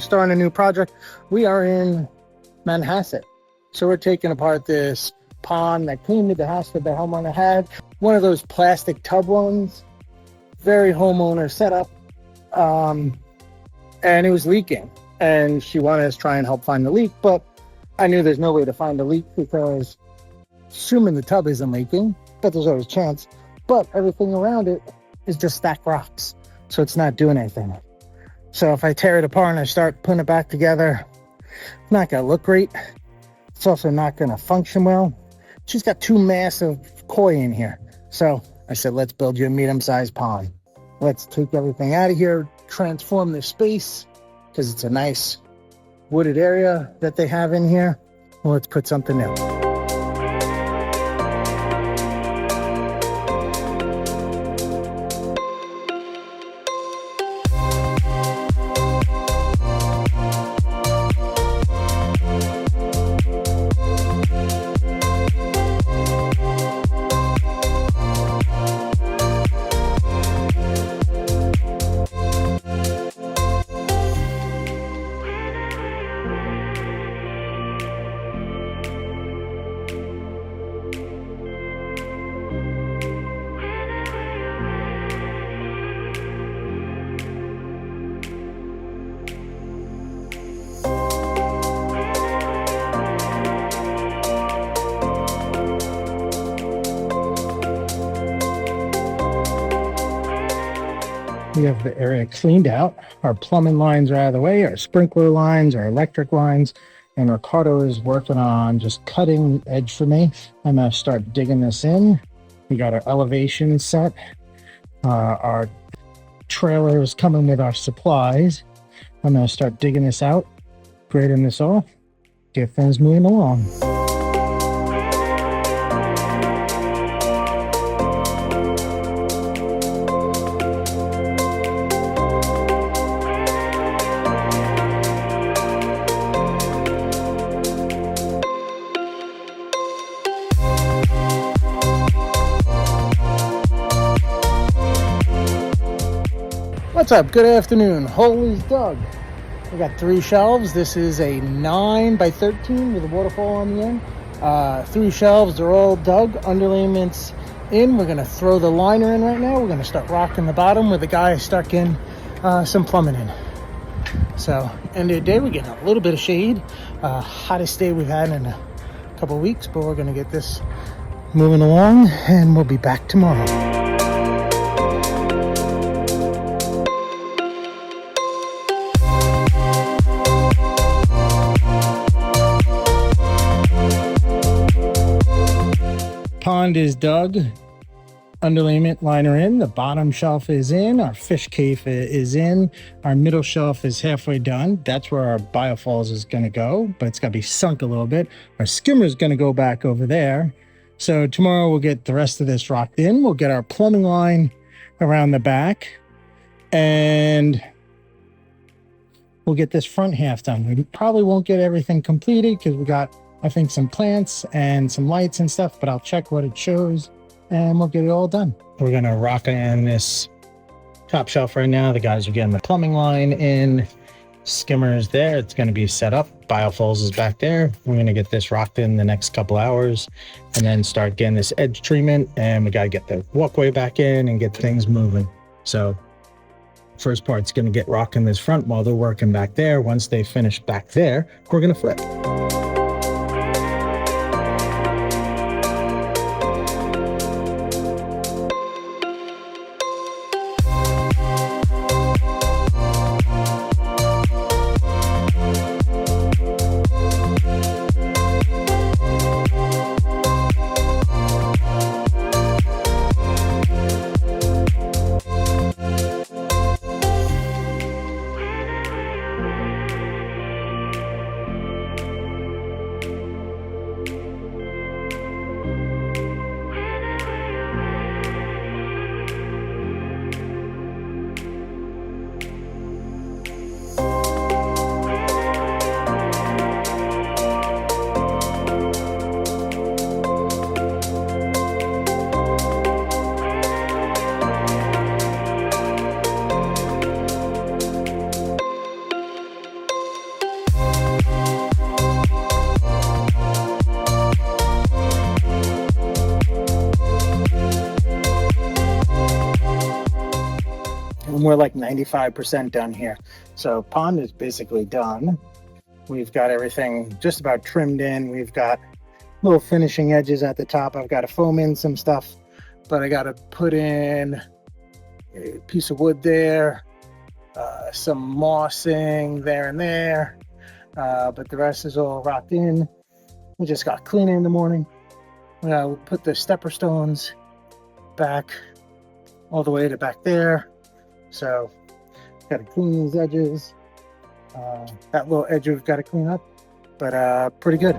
are starting a new project. We are in Manhasset. So we're taking apart this pond that came to the house that the homeowner had. One of those plastic tub ones. Very homeowner setup. And it was leaking. And she wanted us to try and help find the leak. But I knew there's no way to find the leak because assuming the tub isn't leaking, but there's always a chance. But everything around it is just stacked rocks. So it's not doing anything. So if I tear it apart and I start putting it back together, it's not going to look great. It's also not going to function well. She's got two massive koi in here. So I said, let's build you a medium-sized pond. Let's take everything out of here, transform this space, because it's a nice wooded area that they have in here. Well, let's put something new. We have the area cleaned out. Our plumbing lines are out of the way, our sprinkler lines, our electric lines, and Ricardo is working on just cutting edge for me. I'm gonna start digging this in. We got our elevation set. Our trailer is coming with our supplies. I'm gonna start digging this out, grading this off, get things moving along. What's up? Good afternoon. Hole is dug. We got 3 shelves. This is a 9 by 13 with a waterfall on the end. 3 shelves, they're all dug. Underlayments in. We're going to throw the liner in right now. We're going to start rocking the bottom where the guy is stuck in some plumbing in. So, end of the day, we're getting a little bit of shade. Hottest day we've had in a couple of weeks, but we're going to get this moving along and we'll be back tomorrow. Pond is dug, underlayment liner in, the bottom shelf is in, our fish cave is in, our middle shelf is halfway done. That's where our biofalls is going to go, but it's got to be sunk a little bit. Our skimmer is going to go back over there. So tomorrow we'll get the rest of this rocked in. We'll get our plumbing line around the back and we'll get this front half done. We probably won't get everything completed because we got, I think, some plants and some lights and stuff, but I'll check what it shows and we'll get it all done. We're going to rock in this top shelf right now. The guys are getting the plumbing line in, skimmers there. It's going to be set up. Biofalls is back there. We're going to get this rocked in the next couple hours and then start getting this edge treatment. And we got to get the walkway back in and get things moving. So first part's going to get rocking this front while they're working back there. Once they finish back there, we're going to flip. we're like 95% done here. So pond is basically done. We've got everything just about trimmed in. We've got little finishing edges at the top. I've got to foam in some stuff, but I got to put in a piece of wood there, some mossing there and there, but the rest is all rocked in. We just got cleaning in the morning. We'll put the stepper stones back all the way to back there. So got to clean these edges. That little edge we've got to clean up, but pretty good.